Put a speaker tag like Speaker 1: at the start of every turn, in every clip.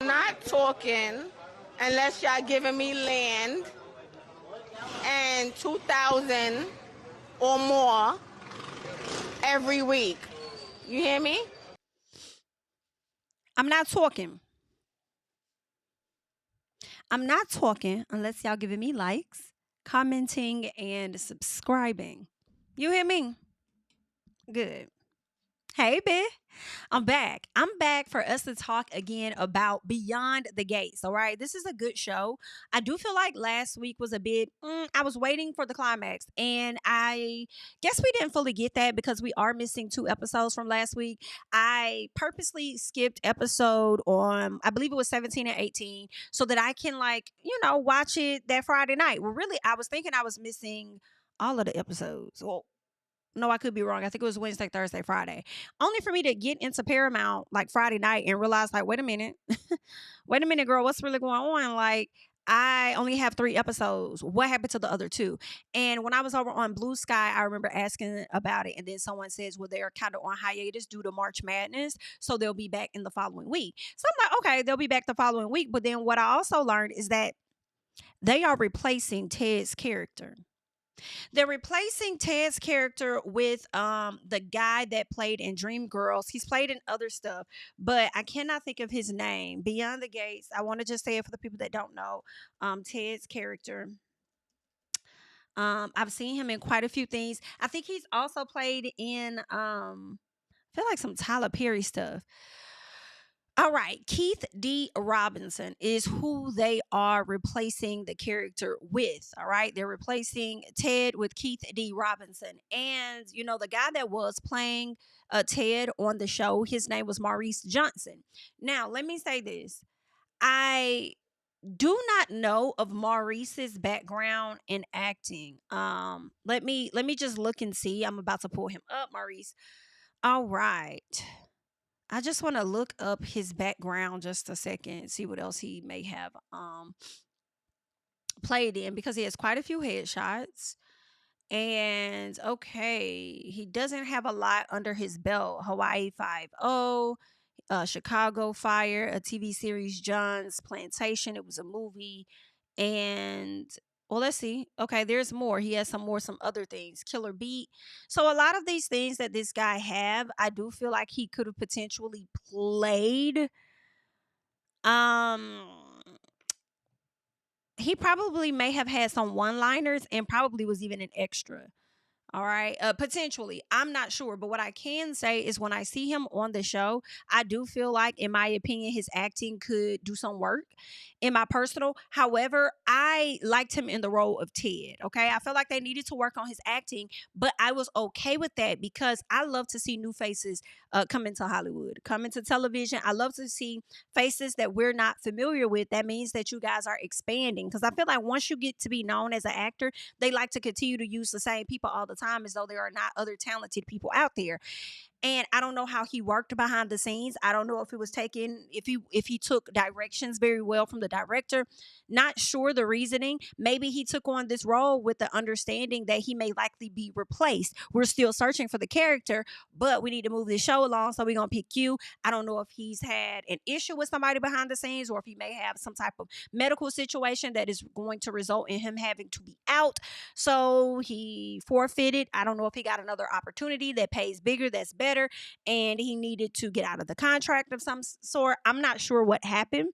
Speaker 1: Not talking unless y'all giving me land and 2,000 or more every week. You hear me?
Speaker 2: I'm not talking. I'm not talking unless y'all giving me likes, commenting, and subscribing. You hear me? Good. Hey, bitch. I'm back. I'm back for us to talk again about Beyond the Gates. All right. This is a good show. I do feel like last week was a bit, I was waiting for the climax. And I guess we didn't fully get that because we are missing 2 episodes from last week. I purposely skipped episode on, I believe it was 17 and 18, so that I can, like, watch it that Friday night. Well, really, I was thinking I was missing all of the episodes. Well, no, I could be wrong. I think it was Wednesday, Thursday, Friday. Only for me to get into Paramount like Friday night and realize, like, wait a minute. Wait a minute, girl. What's really going on? Like, I only have 3 episodes. What happened to the other 2? And when I was over on Blue Sky, I remember asking about it. And then someone says, well, they're kind of on hiatus due to March Madness. So they'll be back in the following week. So I'm like, okay, they'll be back the following week. But then what I also learned is that they are replacing Ted's character. They're replacing Ted's character with the guy that played in Dreamgirls. He's played in other stuff, but I cannot think of his name. Beyond the Gates. I want to just say it for the people that don't know. Ted's character. I've seen him in quite a few things. I think he's also played in I feel like some Tyler Perry stuff. All right, Keith D. Robinson is who they are replacing the character with. All right, they're replacing Ted with Keith D. Robinson. And, the guy that was playing Ted on the show, his name was Maurice Johnson. Now, let me say this. I do not know of Maurice's background in acting. Let me just look and see. I'm about to pull him up, Maurice. All right. I just want to look up his background just a second, see what else he may have played in, because he has quite a few headshots. And okay, he doesn't have a lot under his belt. Hawaii 5-0, Chicago Fire, a TV series, John's Plantation. It was a movie. And well, let's see. Okay, there's more. He has some other things. Killer Beat. So a lot of these things that this guy have, I do feel like he could have potentially played. Um he probably may have had some one-liners and probably was even an extra. All right. Potentially. I'm not sure. But what I can say is when I see him on the show, I do feel like, in my opinion, his acting could do some work in my personal. However, I liked him in the role of Ted. Okay. I felt like they needed to work on his acting, but I was okay with that because I love to see new faces come into Hollywood, come into television. I love to see faces that we're not familiar with. That means that you guys are expanding, because I feel like once you get to be known as an actor, they like to continue to use the same people all the time as though there are not other talented people out there. And I don't know how he worked behind the scenes. I don't know if it was taken, if he took directions very well from the director. Not sure the reasoning. Maybe he took on this role with the understanding that he may likely be replaced. We're still searching for the character, but we need to move this show along, so we're gonna pick you. I don't know if he's had an issue with somebody behind the scenes, or if he may have some type of medical situation that is going to result in him having to be out. So he forfeited. I don't know if he got another opportunity that pays bigger, that's better, and he needed to get out of the contract of some sort. I'm not sure what happened,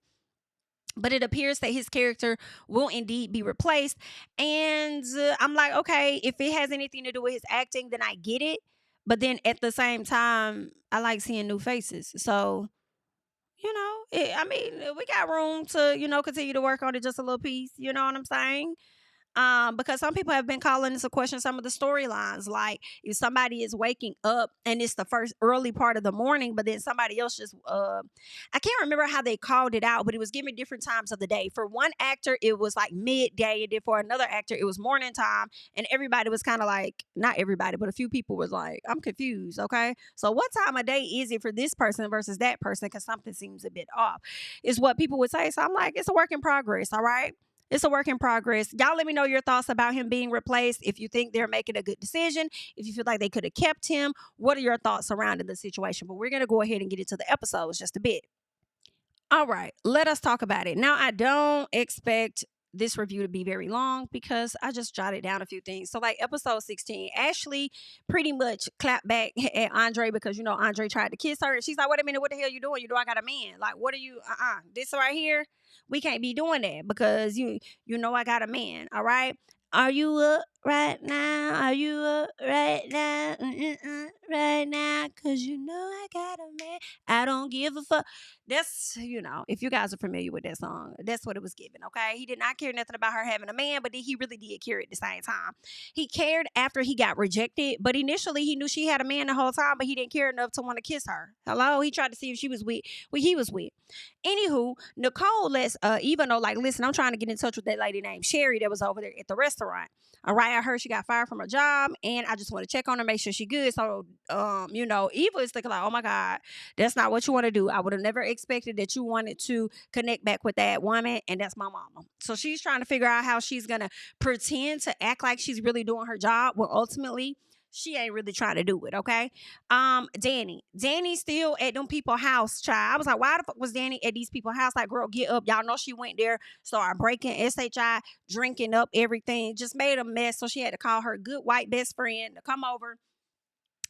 Speaker 2: but it appears that his character will indeed be replaced. And I'm like, okay, if it has anything to do with his acting, then I get it. But then at the same time, I like seeing new faces. So, I mean, we got room to, continue to work on it just a little piece. You know what I'm saying? Because some people have been calling this a question, some of the storylines, like if somebody is waking up and it's the first early part of the morning, but then somebody else just I can't remember how they called it out, but it was given different times of the day. For one actor it was like midday, and then for another actor it was morning time, and everybody was kind of like, not everybody, but a few people was like, I'm confused. Okay, so what time of day is it for this person versus that person, because something seems a bit off, is what people would say. So I'm like, it's a work in progress. All right, it's a work in progress. Y'all let me know your thoughts about him being replaced. If you think they're making a good decision, if you feel like they could have kept him, what are your thoughts surrounding the situation? But we're going to go ahead and get into the episodes just a bit. All right, let us talk about it. Now, I don't expect this review to be very long because I just jotted down a few things. So, like episode 16, Ashley pretty much clapped back at Andre because, Andre tried to kiss her. And she's like, wait a minute, what the hell you doing? You know, I got a man. Like, what are you, this right here? We can't be doing that because you know I got a man, all right? Are you up right now? Are you up right now? Right now? Cause you know I got a man. I don't give a fuck. That's, if you guys are familiar with that song, that's what it was given, okay? He did not care nothing about her having a man, but he really did care at the same time. He cared after he got rejected, but initially he knew she had a man the whole time, but he didn't care enough to want to kiss her. Hello? He tried to see if she was with who he was with. Anywho, Nicole lets Eva know, like, listen, I'm trying to get in touch with that lady named Sherry that was over there at the restaurant. All right, I heard she got fired from her job, and I just want to check on her, make sure she good. So, Eva is thinking like, oh my God, that's not what you want to do. I would have never expected that you wanted to connect back with that woman, and that's my mama. So she's trying to figure out how she's gonna pretend to act like she's really doing her job, when ultimately she ain't really trying to do it, okay? Danny's still at them people's house, child. I was like, why the fuck was Danny at these people's house? Like, girl, get up. Y'all know she went there, started breaking SHI, drinking up everything, just made a mess. So she had to call her good white best friend to come over,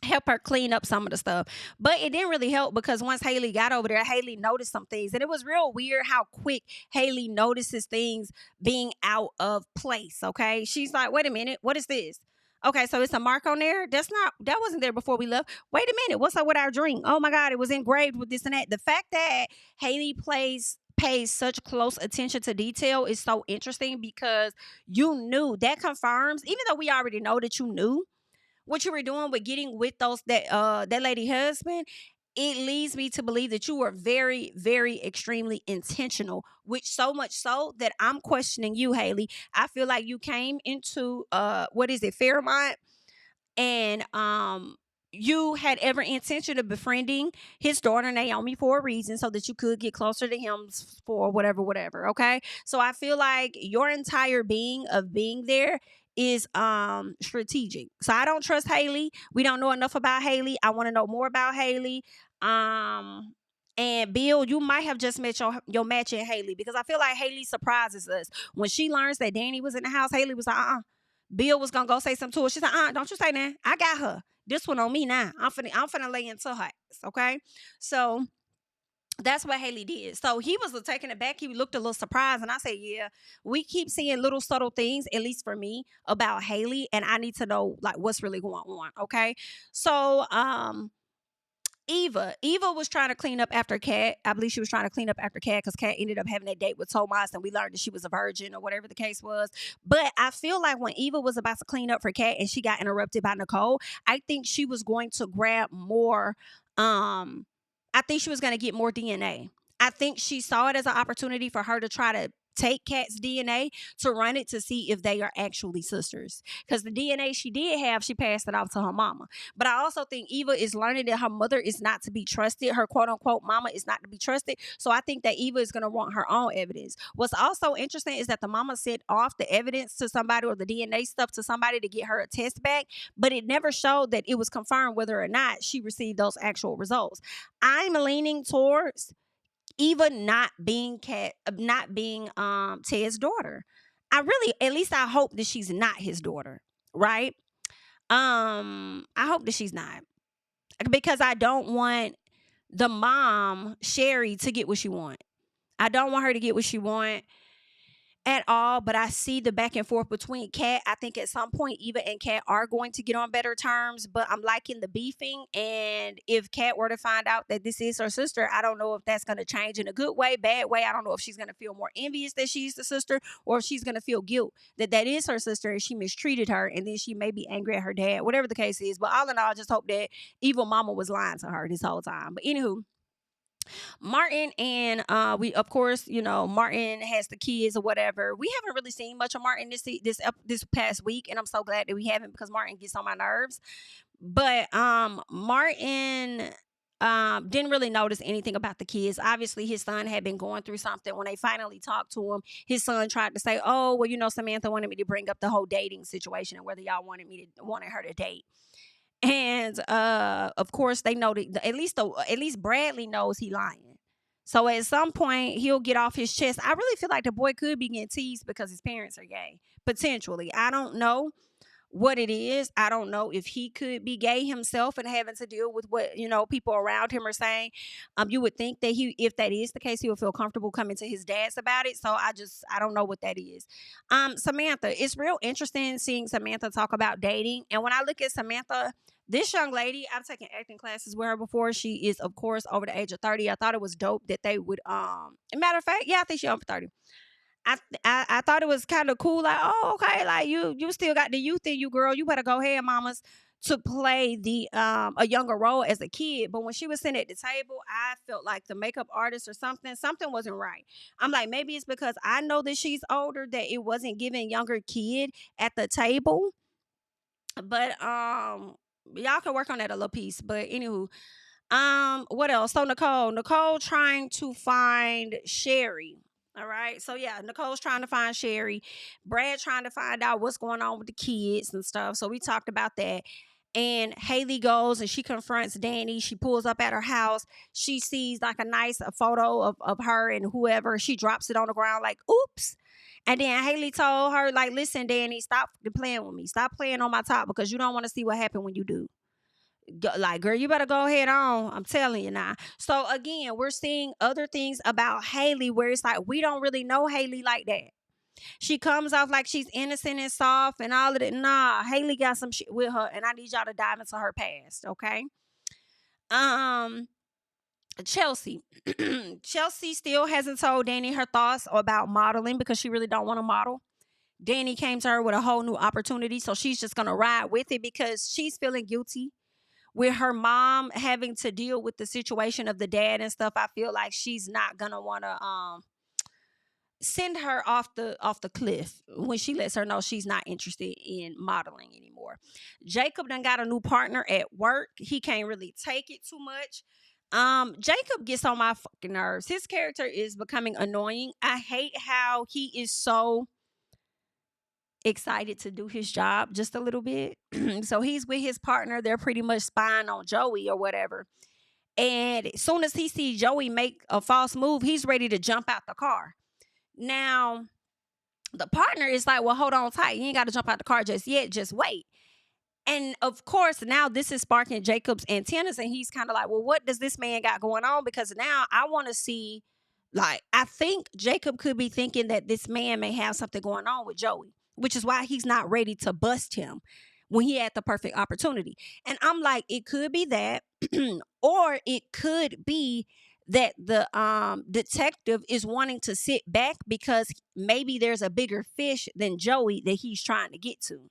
Speaker 2: help her clean up some of the stuff. But it didn't really help because once Hayley got over there, Hayley noticed some things. And it was real weird how quick Hayley notices things being out of place, okay? She's like, wait a minute, what is this? Okay, so it's a mark on there. That wasn't there before we left. Wait a minute, what's up with our drink? Oh my God, it was engraved with this and that. The fact that Hayley pays such close attention to detail is so interesting because you knew. That confirms, even though we already know that you knew what you were doing with getting with that lady husband, it leads me to believe that you were very, very extremely intentional, which so much so that I'm questioning you, Hayley. I feel like you came into Fairmont, and you had every intention of befriending his daughter Naomi for a reason, so that you could get closer to him for whatever, okay? So I feel like your entire being there is strategic. So I don't trust Hayley. We don't know enough about Hayley. I want to know more about Hayley. And Bill, you might have just met your match in Hayley, because I feel like Hayley surprises us. When she learns that Danny was in the house, Hayley was like, Bill was gonna go say something to her. She's like, don't you say that. I got her. This one on me now. I'm finna lay into her ass, okay? So that's what Hayley did. So he was taken aback. He looked a little surprised. And I said, yeah, we keep seeing little subtle things, at least for me, about Hayley. And I need to know, like, what's really going on, okay? So, Eva was trying to clean up after Kat. I believe she was trying to clean up after Kat because Kat ended up having that date with Tomas, and we learned that she was a virgin or whatever the case was. But I feel like when Eva was about to clean up for Kat and she got interrupted by Nicole, I think she was going to grab more. I think she was going to get more DNA. I think she saw it as an opportunity for her to try to take Kat's DNA to run it to see if they are actually sisters. Because the DNA she did have, she passed it off to her mama. But I also think Eva is learning that her mother is not to be trusted. Her quote unquote mama is not to be trusted. So I think that Eva is going to want her own evidence. What's also interesting is that the mama sent off the evidence to somebody, or the DNA stuff to somebody, to get her a test back, but it never showed that it was confirmed whether or not she received those actual results. I'm leaning towards Eva not being Ted's daughter. At least I hope that she's not his daughter, right? I hope that she's not, because I don't want the mom, Sherry, to get what she want. I don't want her to get what she want at all, but I see the back and forth between Kat. I think at some point Eva and Kat are going to get on better terms, but I'm liking the beefing. And if Kat were to find out that this is her sister, I don't know if that's going to change in a good way, bad way. I don't know if she's going to feel more envious that she's the sister, or if she's going to feel guilt that is her sister and she mistreated her, and then she may be angry at her dad, whatever the case is. But all in all, I just hope that evil mama was lying to her this whole time. But anywho, Martin and we, of course, Martin has the kids or whatever. We haven't really seen much of Martin this past week, and I'm so glad that we haven't, because Martin gets on my nerves. But Martin didn't really notice anything about the kids. Obviously, his son had been going through something. When they finally talked to him, his son tried to say, "Oh, well, Samantha wanted me to bring up the whole dating situation and whether y'all wanted her to date." And of course, they know that at least Bradley knows he lying. So at some point, he'll get off his chest. I really feel like the boy could be getting teased because his parents are gay. Potentially. I don't know what it is. I don't know if he could be gay himself and having to deal with what, people around him are saying. You would think that if that is the case, he would feel comfortable coming to his dad's about it. So I don't know what that is. Samantha, it's real interesting seeing Samantha talk about dating. And when I look at Samantha, this young lady, I've taken acting classes with her before. She is, of course, over the age of 30. I thought it was dope that they would, matter of fact, yeah, I think she's over 30. I thought it was kind of cool. Like, oh, okay, like you still got the youth in you, girl. You better go ahead, mamas, to play the a younger role as a kid. But when she was sitting at the table, I felt like the makeup artist or something wasn't right. I'm like, maybe it's because I know that she's older that it wasn't giving younger kid at the table. But y'all can work on that a little piece. But anywho, what else? So Nicole trying to find Sherry. All right. So yeah, Nicole's trying to find Sherry. Brad trying to find out what's going on with the kids and stuff. So we talked about that. And Hayley goes and she confronts Dani. She pulls up at her house. She sees like a photo of her and whoever. She drops it on the ground like, oops. And then Hayley told her, like, listen, Dani, stop playing with me. Stop playing on my top because you don't want to see what happened when you do. Like, girl, you better go ahead on. I'm telling you now. So again, we're seeing other things about Hayley where it's like we don't really know Hayley like that. She comes off like she's innocent and soft and all of that. Nah, Hayley got some shit with her, and I need y'all to dive into her past, okay? Chelsea. Chelsea still hasn't told Dani her thoughts about modeling because she really don't want to model. Dani came to her with a whole new opportunity, so she's just gonna ride with it because she's feeling guilty with her mom having to deal with the situation of the dad and stuff. I feel like she's not gonna want to send her off the cliff when she lets her know she's not interested in modeling anymore. Jacob done got a new partner at work. He can't really take it too much. Jacob gets on my fucking nerves. His character is becoming annoying. I hate how he is so excited to do his job just a little bit. So he's with his partner. They're pretty much spying on Joey or whatever. And as soon as he sees Joey make a false move, he's ready to jump out the car. Now, the partner is like, well, hold on tight. You ain't got to jump out the car just yet. Just wait. And of course, now this is sparking Jacob's antennas. And he's kind of like, well, what does this man got going on? Because now I want to see, like, I think Jacob could be thinking that this man may have something going on with Joey, which is why he's not ready to bust him when he had the perfect opportunity. And I'm like, it could be that, or it could be that the detective is wanting to sit back because maybe there's a bigger fish than Joey that he's trying to get to.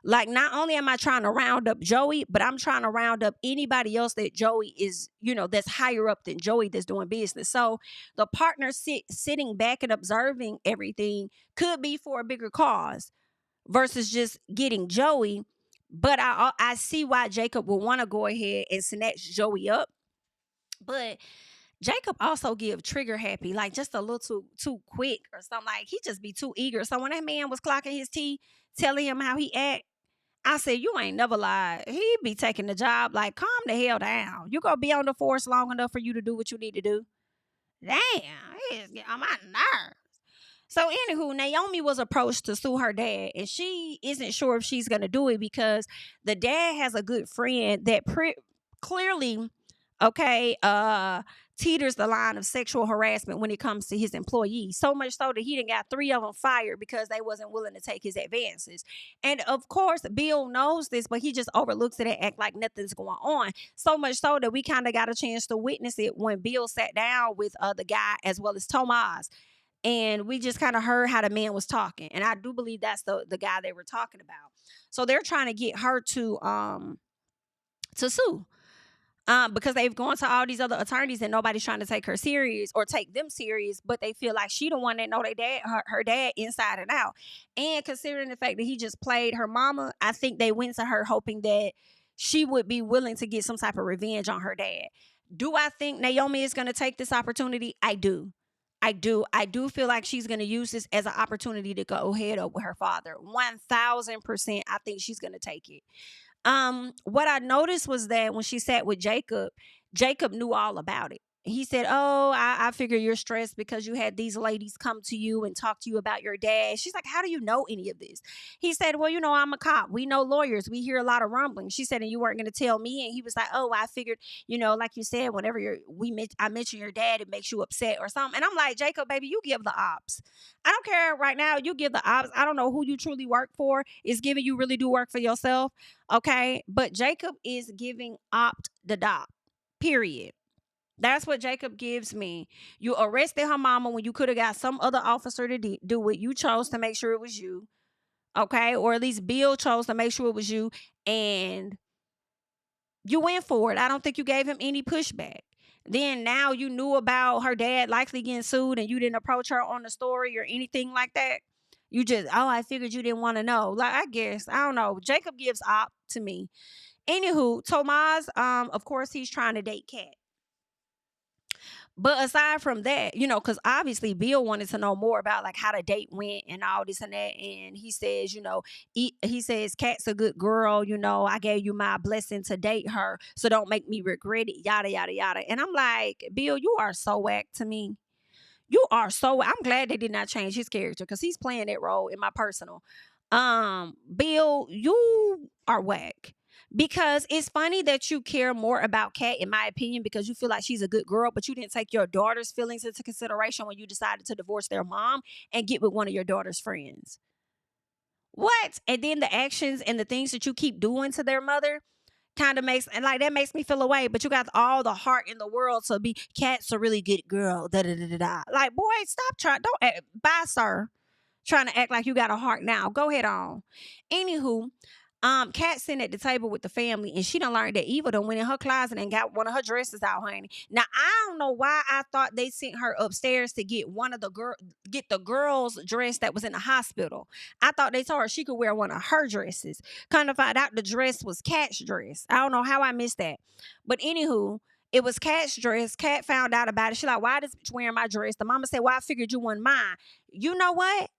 Speaker 2: Like, not only am I trying to round up Joey, but I'm trying to round up anybody else that Joey is, that's higher up than Joey that's doing business. So the partner sitting back and observing everything could be for a bigger cause versus just getting Joey. But I see why Jacob will want to go ahead and snatch Joey up. But Jacob also give trigger happy, like just a little too quick or something. Like he just be too eager. So when that man was clocking his teeth, telling him how he act, I said, you ain't never lied. He be taking the job like, calm the hell down. You gonna be on the force long enough for you to do what you need to do. Damn, he's getting on my nerves. So anywho, Naomi was approached to sue her dad, and she isn't sure if she's gonna do it because the dad has a good friend that clearly, teeters the line of sexual harassment when it comes to his employees. So much so that he done got 3 of them fired because they wasn't willing to take his advances. And of course, Bill knows this, but he just overlooks it and act like nothing's going on. So much so that we kind of got a chance to witness it when Bill sat down with the guy as well as Tomas. And we just kind of heard how the man was talking. And I do believe that's the guy they were talking about. So they're trying to get her to sue. Because they've gone to all these other attorneys and nobody's trying to take her serious or take them serious, but they feel like she the one that know their dad, her dad inside and out. And considering the fact that he just played her mama, I think they went to her hoping that she would be willing to get some type of revenge on her dad. Do I think Naomi is going to take this opportunity? I do feel like she's going to use this as an opportunity to go head up with her father. 1,000%. I think she's going to take it. What I noticed was that when she sat with Jacob knew all about it. he said, "Oh, I figure you're stressed because you had these ladies come to you and talk to you about your dad." She's like, "How do you know any of this?" He said, "Well, I'm a cop. We know lawyers. We hear a lot of rumbling." She said, "And you weren't going to tell me?" And he was like, "Oh, I figured, like you said, whenever I mention your dad, it makes you upset or something." And I'm like, "Jacob, baby, you give the ops. I don't care right now. You give the ops. I don't know who you truly work for. Is giving you really do work for yourself, okay? But Jacob is giving opt the dop. Period." That's what Jacob gives me. You arrested her mama when you could have got some other officer to do it. You chose to make sure it was you. Okay. Or at least Bill chose to make sure it was you. And you went for it. I don't think you gave him any pushback. Then now you knew about her dad likely getting sued and you didn't approach her on the story or anything like that. You just, oh, I figured you didn't want to know. Like, I guess, I don't know. Jacob gives op to me. Anywho, Tomas, of course, he's trying to date Kat. But aside from that, because obviously Bill wanted to know more about like how the date went and all this and that. And he says, he says, Kat's a good girl. I gave you my blessing to date her. So don't make me regret it, yada, yada, yada. And I'm like, Bill, you are so whack to me. I'm glad they did not change his character because he's playing that role in my personal. Bill, you are whack. Because it's funny that you care more about Kat, in my opinion, because you feel like she's a good girl, but you didn't take your daughter's feelings into consideration when you decided to divorce their mom and get with one of your daughter's friends. What? And then the actions and the things that you keep doing to their mother kind of that makes me feel away. But you got all the heart in the world to be Kat's a really good girl. Da da da da da. Like, boy, stop trying. Don't act, bye, sir. Trying to act like you got a heart now. Go ahead on. Anywho, Kat sitting at the table with the family, and she done learned that Eva done went in her closet and got one of her dresses out, honey. Now I don't know why I thought they sent her upstairs to get get the girl's dress that was in the hospital. I thought they told her she could wear one of her dresses. Kind of find out the dress was Kat's dress. I don't know how I missed that, but anywho. It was Kat's dress. Kat found out about it. She like, why this bitch wearing my dress? The mama said, well, I figured you wasn't mine. You know what?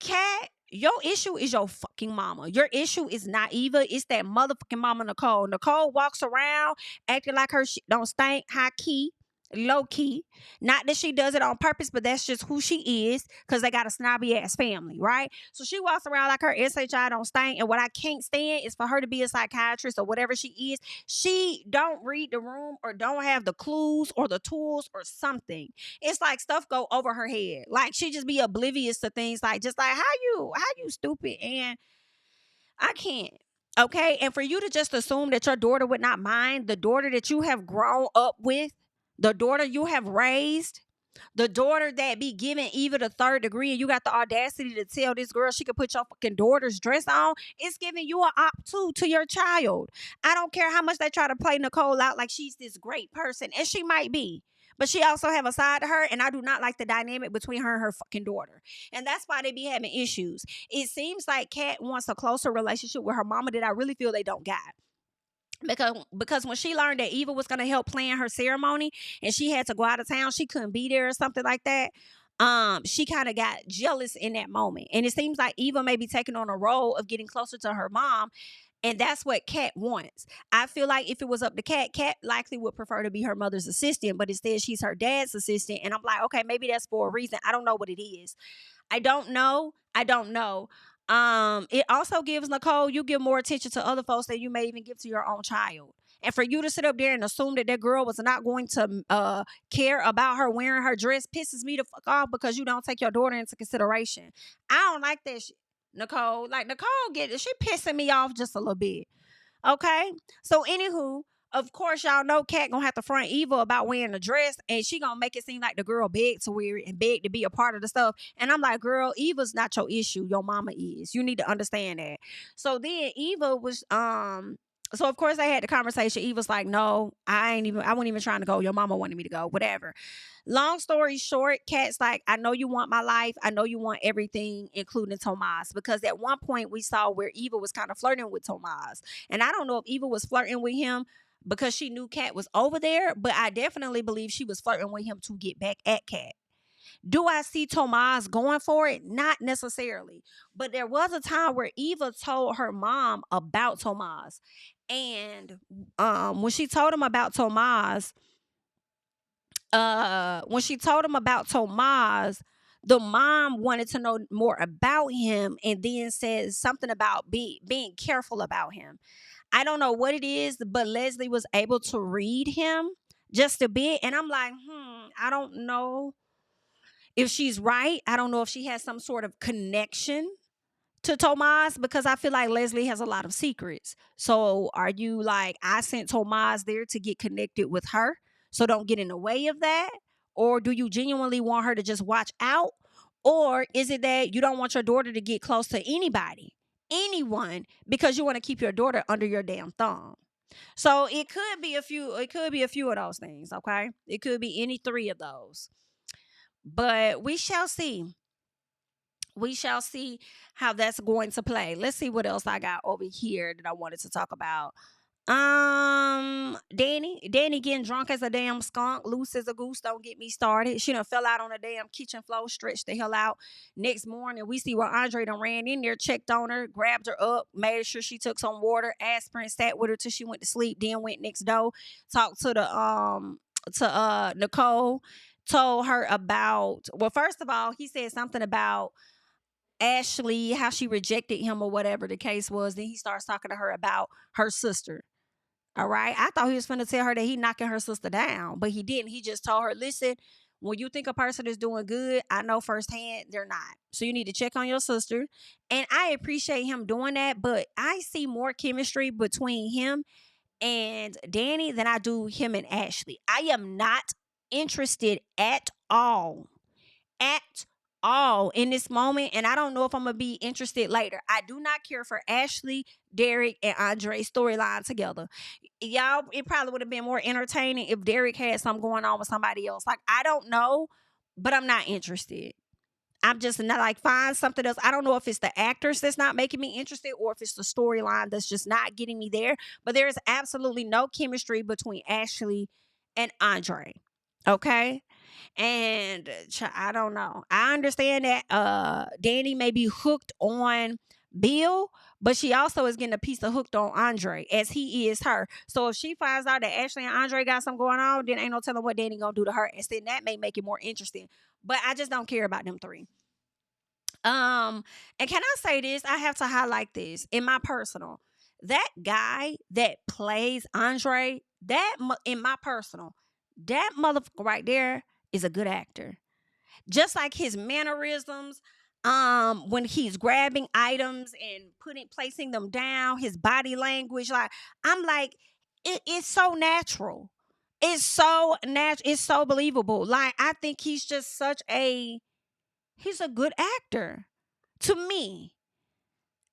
Speaker 2: Kat, your issue is your fucking mama. Your issue is not Eva. It's that motherfucking mama Nicole. Nicole walks around acting like her shit don't stink, high key, low key. Not that she does it on purpose, but that's just who she is because they got a snobby ass family, right? So she walks around like her SHI don't stink. And what I can't stand is for her to be a psychiatrist or whatever she is. She don't read the room or don't have the clues or the tools or something. It's like stuff go over her head. Like she just be oblivious to things like just like how you stupid, and I can't. Okay. And for you to just assume that your daughter would not mind, the daughter that you have grown up with, the daughter you have raised, the daughter that be giving Eva the third degree, and you got the audacity to tell this girl she could put your fucking daughter's dress on, it's giving you an op too to your child. I don't care how much they try to play Nicole out like she's this great person, and she might be. But she also have a side to her, and I do not like the dynamic between her and her fucking daughter. And that's why they be having issues. It seems like Kat wants a closer relationship with her mama that I really feel they don't got. Because when she learned that Eva was going to help plan her ceremony and she had to go out of town, she couldn't be there or something like that. She kind of got jealous in that moment. And it seems like Eva may be taking on a role of getting closer to her mom. And that's what Kat wants. I feel like if it was up to Kat, Kat likely would prefer to be her mother's assistant, but instead she's her dad's assistant. And I'm like, okay, maybe that's for a reason. I don't know what it is. I don't know. It also gives Nicole, you give more attention to other folks than you may even give to your own child. And for you to sit up there and assume that girl was not going to care about her wearing her dress pisses me the fuck off because you don't take your daughter into consideration. I don't like that shit, Nicole. Like, Nicole she pissing me off just a little bit. Okay? So, anywho, of course, y'all know Kat gonna have to front Eva about wearing a dress, and she gonna make it seem like the girl begged to wear it and begged to be a part of the stuff. And I'm like, girl, Eva's not your issue. Your mama is. You need to understand that. So then Eva was so of course they had the conversation. Eva's like, no, I wasn't even trying to go. Your mama wanted me to go, whatever. Long story short, Kat's like, I know you want my life. I know you want everything, including Tomas. Because at one point we saw where Eva was kind of flirting with Tomas. And I don't know if Eva was flirting with him because she knew Kat was over there, but I definitely believe she was flirting with him to get back at Kat. Do I see Tomas going for it? Not necessarily. But there was a time where Eva told her mom about Tomas. And when she told him about Tomas, when she told him about Tomas, the mom wanted to know more about him and then said something about being careful about him. I don't know what it is, but Leslie was able to read him just a bit. And I'm like, I don't know if she's right. I don't know if she has some sort of connection to Tomas, because I feel like Leslie has a lot of secrets. So are you like, I sent Tomas there to get connected with her, so don't get in the way of that? Or do you genuinely want her to just watch out? Or is it that you don't want your daughter to get close to anyone, because you want to keep your daughter under your damn thumb? So it could be a few of those things, okay? It could be any three of those. But we shall see. We shall see how that's going to play. Let's see what else I got over here that I wanted to talk about. Danny getting drunk as a damn skunk, loose as a goose. Don't get me started. She done fell out on the damn kitchen floor, stretched the hell out. Next morning, we see where Andre done ran in there, checked on her, grabbed her up, made sure she took some water, aspirin, sat with her till she went to sleep. Then went next door, talked to the Nicole, told her about. Well, first of all, he said something about Ashley, how she rejected him or whatever the case was. Then he starts talking to her about her sister. All right. I thought he was going to tell her that he knocking her sister down, but he didn't. He just told her, listen, when you think a person is doing good, I know firsthand they're not. So you need to check on your sister. And I appreciate him doing that, but I see more chemistry between him and Danny than I do him and Ashley. I am not interested at all in this moment, and I don't know if I'm gonna be interested later. I do not care for Ashley, Derek, and Andre's storyline together. Y'all, it probably would have been more entertaining if Derek had something going on with somebody else. Like, I don't know, but I'm not interested. I'm just not like, find something else. I don't know if it's the actors that's not making me interested or if it's the storyline that's just not getting me there. But there is absolutely no chemistry between Ashley and Andre. Okay? And I don't know. I understand that Danny may be hooked on Bill, but she also is getting a piece of hooked on Andre as he is her. So if she finds out that Ashley and Andre got something going on, then ain't no telling what Danny gonna do to her. And then that may make it more interesting. But I just don't care about them three. And can I say this? I have to highlight this in my personal. That guy that plays Andre, that motherfucker right there is a good actor. Just like his mannerisms, when he's grabbing items and placing them down, his body language, like, I'm like, it's so natural. It's so natural. It's so believable. Like, I think he's just he's a good actor to me.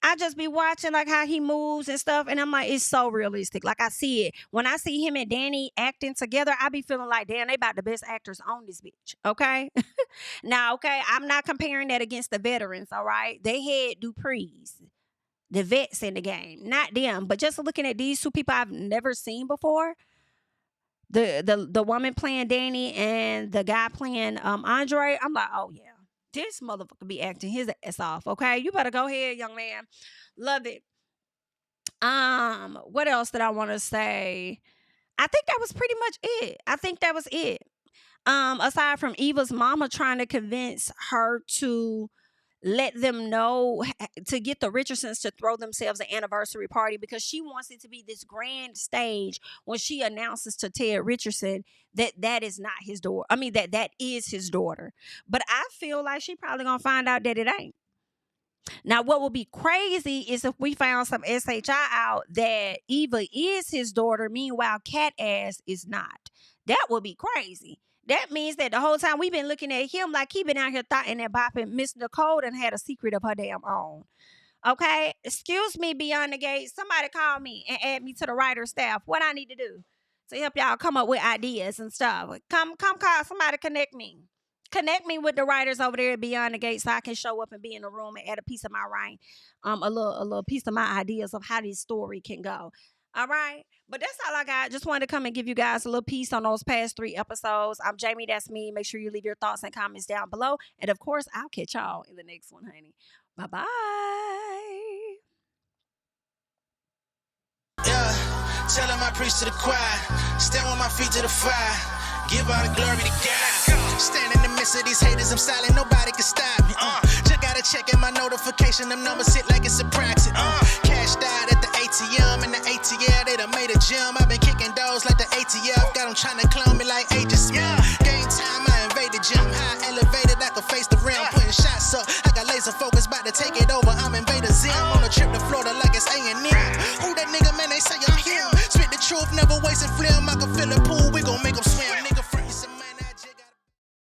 Speaker 2: I just be watching like how he moves and stuff, and I'm like, it's so realistic. Like, I see it. When I see him and Danny acting together, I be feeling like, damn, they about the best actors on this bitch. Okay? Now, okay, I'm not comparing that against the veterans, all right? They had Dupree's, the vets in the game, not them. But just looking at these two people I've never seen before, the woman playing Danny and the guy playing Andre, I'm like, oh yeah. This motherfucker be acting his ass off, okay? You better go ahead, young man. Love it. What else did I want to say? I think that was pretty much it. Aside from Eva's mama trying to convince her to let them know, to get the Richardsons to throw themselves an anniversary party, because she wants it to be this grand stage when she announces to Ted Richardson that is not his daughter. I mean, that is his daughter. But I feel like she probably gonna find out that it ain't. Now, what would be crazy is if we found some SHI out that Eva is his daughter, meanwhile Cat Ass is not. That would be crazy. That means that the whole time we've been looking at him like he been out here thotting and bopping. Miss Nicole and had a secret of her damn own. Okay? Excuse me, Beyond the Gate. Somebody call me and add me to the writer's staff. What I need to do to help y'all come up with ideas and stuff. Come call somebody, connect me. Connect me with the writers over there at Beyond the Gate so I can show up and be in the room and add a piece of my writing. A little piece of my ideas of how this story can go. All right. But that's all I got. Just wanted to come and give you guys a little piece on those past 3 episodes. I'm Jami, that's me. Make sure you leave your thoughts and comments down below. And of course, I'll catch y'all in the next one, honey. Bye-bye.
Speaker 3: Yeah, tell him I preach to the choir. Stand with my feet to the fire. Give all the glory to God. Stand in the midst of these haters, I'm silent, nobody can stop me. Just gotta check in my notification, them numbers hit like it's a proxy. Cashed out at the ATM, and the ATL, they done made a gym. I've been kicking doors like the ATF, got them trying to clone me like Aegis. Game time, I invaded gym, high elevated, I can face the rim. Putting shots up, I got laser focus, about to take it over, I'm Invader Zim. On a trip to Florida like it's A&M. Who that nigga, man, they say I'm him. Spit the truth, never wasting film, I can feel the pool